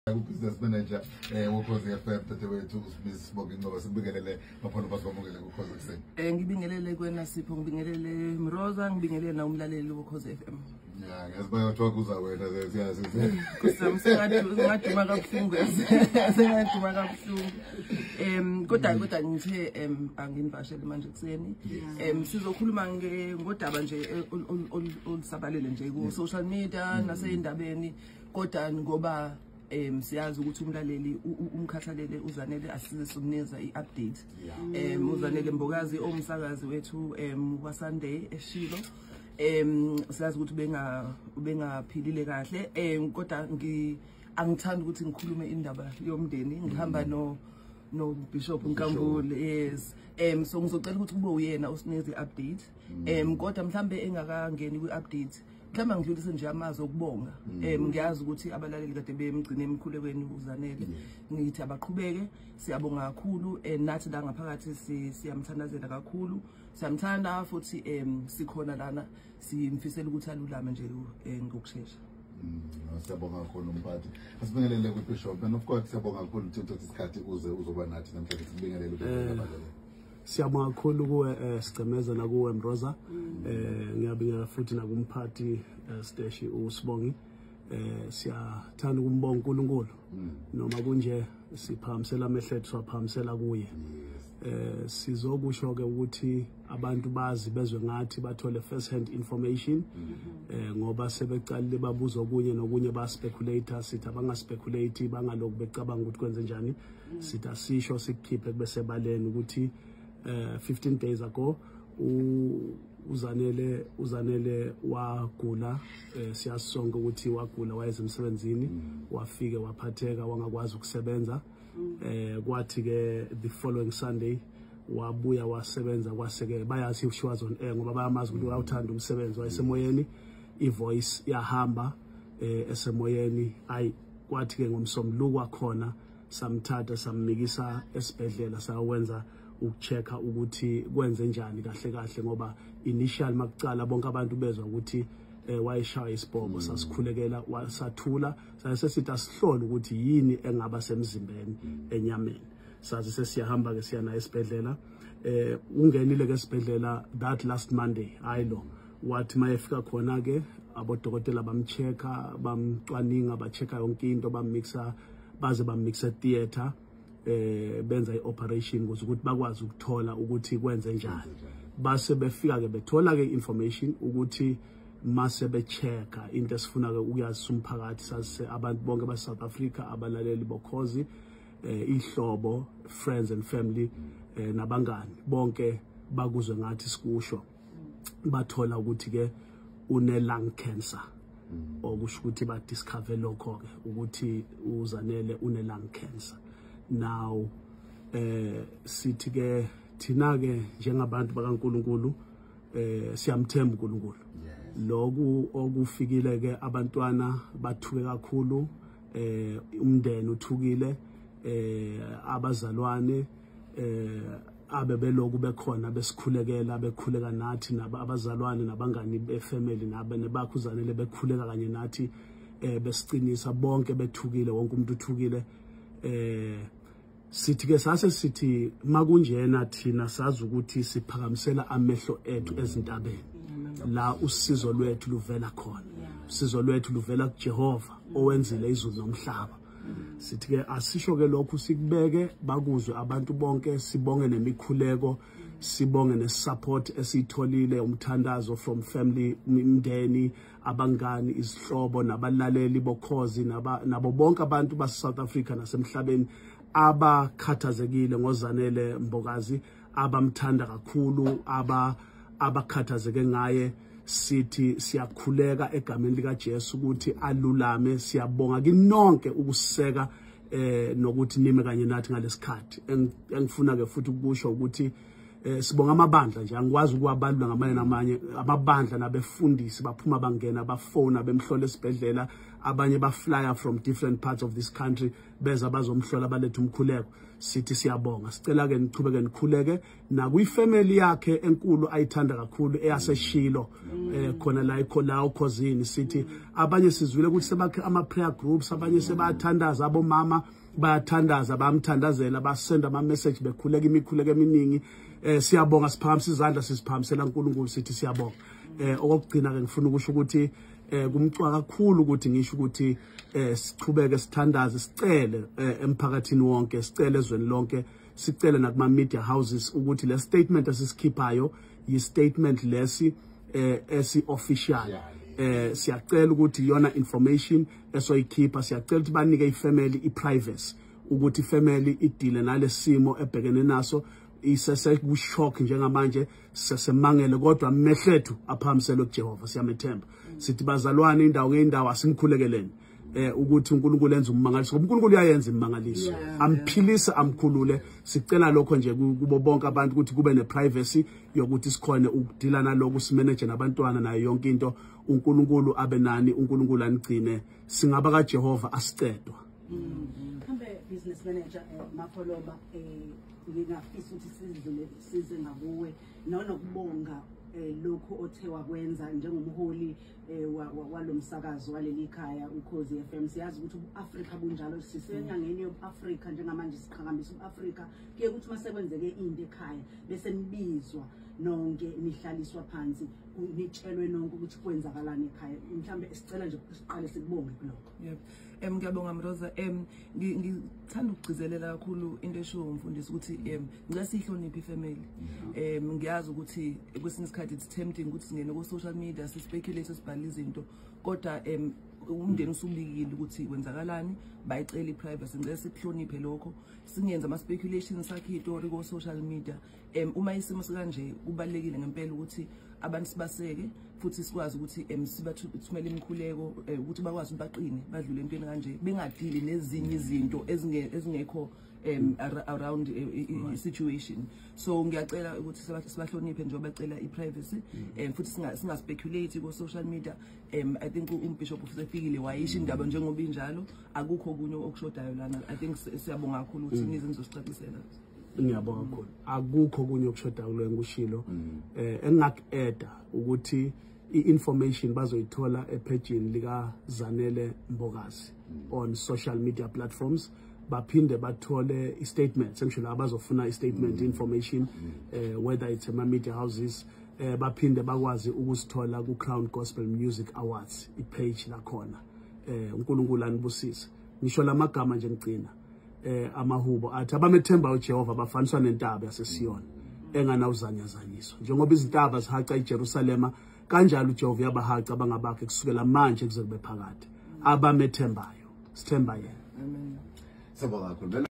Business manager woKhozi FM dadewethu uSmith Sibonge ngoba sibingelele ngaphono basibongele kuKhozi Ekseni. Ngibingelele kwena Sipho, ngibingelele Mroza, ngibingelele na umlaleli woKhozi FM. Yeah, ngiyazibona kuza wena siyazi. Ngaduma kabuhlungu sengaduma kabuhlungu. Kodwa ngithe angivashele manje kuseni. Sizokhuluma ngodaba nje olusabalele nje ku social media naseyindabeni kodwa ngoba siyazi ukuthi umlaleli umkhathalele uzanele asize sokunikeza iupdate. Uzanele Mbokazi omsakazi wethu wa Sunday eShilo. Siyazi ukuthi bengaphilile kahle kodwa angithanda ukuthi ngikhulume indaba yomndeni ngihamba no Bishop Nkambule. Yes. So ngizocela ukuthi kube uyena osinikeze iupdate. Kodwa mhlambe engakangeni kwiupdate mhlawumbe ngidlulise nje amazwi okubonga. Ngiyazi ukuthi abalaleli kade bemgcine emikhulekweni uzanele. Ngithi abaqhubeke, siyabonga kakhulu nathi la ngaphakathi siyamthandazela kakhulu. Siyamthanda futhi sikhona lana simfisela ukuthi alulame nje ngokusheshsha. Siyabonga kakhulu umphathi. Asibingelele kuBishop and of course siyabonga kakhulu ukuthi isikhathi uzoba nathi namhlanje sibingelele kuBishop. Siyabonga kakhulu kuwe Sicemeza nakuwe Mroza. Ngiyabingelela futhi nakumphathi Steshi uSibongi. Siyathanda ukumbonga uNkulunkulu noma kunje siphamisela amehlethu siphamisela kuye. Sizokusho ke ukuthi abantu bazi bezwe ngathi bathole first hand information ngoba sebecalile babuza okunye nokunye ba speculator sithi abanga speculate bangalokhu becabanga ukuthi kwenze njani. Sithi asisho sikukhiphe bese baleni ukuthi 15 days ago uzanele wagula. Siyasonke ukuthi wagula wayesemsebenzini wafike waphatheka wangakwazi ukusebenza. Kwathi ke the following Sunday wabuya wasebenza kwaseke bayazi she was on air ngoba bayamazi ukuthi uyawuthanda umsebenzi wayesemoyeni ivoice yahamba esemoyeni. Kwathi ke ngomsombuluko wakhona samthatha sammikisa esibhedlela sawenza ukuchecka ukuthi kwenze njani kahle ngoba initial makucala bonke abantu bezwa ukuthi wayeshaya isibhobo sasikhulekela wasathula sasithi asihlole ukuthi yini engaba semzimbeni enyameni. Sazi sesiyahamba ke siyana esibhedlela. Ungenile ke esibhedlela that last Monday ayilo wathi mayefika khona ke abodokotela bamchecka bamcwaninga bachecka yonke into bamixa baze bamixa theater benza ioperation ukuthi bakwazi ukuthola ukuthi kwenze njani. Base befika ke bethola ke information ukuthi mase bechecka into esifuna ke ukuyazi umphakathi sase abantu bonke ba South Africa abalaleli boKhozi ihlobo friends and family nabangani bonke bakuzwe ngathi sikusho bathola ukuthi ke une lung cancer okusho ukuthi ba discover lokho ke ukuthi uzanele une lung cancer. Now sithi ke thina ke njengabantu bakaNkulunkulu siyamthemba uNkulunkulu. Lokhu okufikile ke abantwana bathuke kakhulu umndeni uthukile abazalwane abebeloku bekhona besikhulekela bekhuleka nathi abazalwane nabangani befamily nabakhuzanele bekhuleka kanye nathi besicinisa bonke bethukile wonke umuntu uthukile. Sithi ke sithi makunjena thina sazi ukuthi siphakamisela amehlo ethu ezintabeni la usizo lwethu luvela khona. Usizo lwethu luvela kuJehova owenzile izulu nomhlaba. Sithi ke asisho ke lokhu sikubeke bakuzwe abantu bonke sibonge nemikhuleko sibonge nesupport esitholile umthandazo from family imndeni abangani izihlobo nabalaleli boKhozi nabo bonke abantu base South Africa nasemhlabeni abakhathazekile ngozanele Mbokazi abamthanda kakhulu abakhathazeke ngaye. Sithi siyakhuleka egameni lika Jesu ukuthi alulame. Siyabonga kinonke ukuseka nokuthi nime kanye nathi ngalesikhathi. Engifuna ke futhi ukusho ukuthi sibonga amabandla nje angikwazi ukuwabalula ngamanye amabandla nabefundisi baphuma bangena bafona bemhlola esibhedlela abanye baflyer from different parts of this country beza bazomhlola balethe umkhuleko sithi siyabonga sicela ke nichubeke nikhuleke nakwifamily yakhe enkulu ayithanda kakhulu eyaseshilo khona la ikhola ukhosini sithi abanye sizwile ukuthi sebakhe ama prayer groups abanye sebathandaza abomama bayathandaza bamthandazela basenda ama message bekhuleka imikhuleko eminingi siyabonga siphakamisa izandla sisiphakamisela uNkulunkulu sithi siyabonga okugcina ke ngifuna ukusho ukuthi kumcwa kakhulu ukuthi ngisho ukuthi sichubeke sithandaze sicele emphakathini wonke sicele ezweni lonke sicele nakuma media houses ukuthi le statement esisikhiphayo yi statement lesi esi official siyacela ukuthi yona information esoyikhipha siyacela ukuthi banike ifamily iprivacy ukuthi ifamily idile nalesimo ebhekene naso isese kushock njengamanje sesemangele kodwa amehlethu aphamisele kuJehova siyamethemba sithi bazalwane indawo ngeindawo asimkhulekeleni ukuthi uNkulunkulu enze ummangaliso uNkulunkulu uyayenza imangaliso amphilisa amkhulule sicela lokho nje kubo bonke abantu ukuthi kube neprivacy yokuthi sikhone ukudila naloko simanage nabantwana nayo yonke into uNkulunkulu abe nani uNkulunkulu anigcine singaba kaJehova asicedwa Hambe business manager Makholoba ngingafisa ukuthi size ngakuwe nokubonga lokho othe wakwenza njengomholi walomsakazo waleli khaya uKhosi FM siyazi ukuthi uAfrika bunjalo sisenyangeni yoAfrika njengamanje siqhakambisa uAfrika kuye ukuthi masekwenzeke into ekhaya bese nibizwa nonke nihlaliswa phansi nitshelwe nonke ukuthi kwenzakalani ekhaya mhlambe sicela nje siqale sikubonge kuloko yebo ngiyabonga Mroza ngithanda ukugcizelela kakhulu into esho umfundisi ukuthi ngicela sihloniphe ifamily ngiyazi ukuthi kwesinye isikhathi it's tempting ukuthi singene ku social media sispekulate sibhale izinto kodwa umndeni usubikile ukuthi kwenzakalani bayicela iprivacy ngicela sikuhloniphe lokho singenza ama speculations sakhe istory ku social media uma isimo sikanje kubalekile ngempela ukuthi abantu sibaseke futhi sikwazi ukuthi sibathumele imikhuleko ukuthi bakwazi baqine badlule empini kanje bengadili nezinye izinto ezingekho around situation so ngiyacela ukuthi sibahloniphe njengoba bacela iprivacy futhi singa speculate ku social media I think umbishop usefikile wayisho indaba njengoba injalo akukho okunye okushodayo lana I think siyabonga kakhulu ukuthi nize nizosicacisela ngiyabonga kakhulu akukho kunye okushoda kulo ngushilo engingakeda ukuthi i-information bazoyithola epagini lika Zanele Mbokazi on social media platforms baphinde bathole i-statement sengisho abazofuna i-statement information whether it's ama media houses baphinde bakwazi ukusithola ku Crown Gospel Music Awards ipage lakhona uNkulunkulu anibusise ngisho lamagama nje ngicina amahubo athi abamethemba uJehova bafaniswa nentaba yaseSiyoni enganawuzanyazanyiso njengoba izintaba zihaca eJerusalema kanjalo uJehova yabahaca bangabakhe kusukela manje kuze kube phakade abamethembayo sithemba yena amen sabonga kakhulu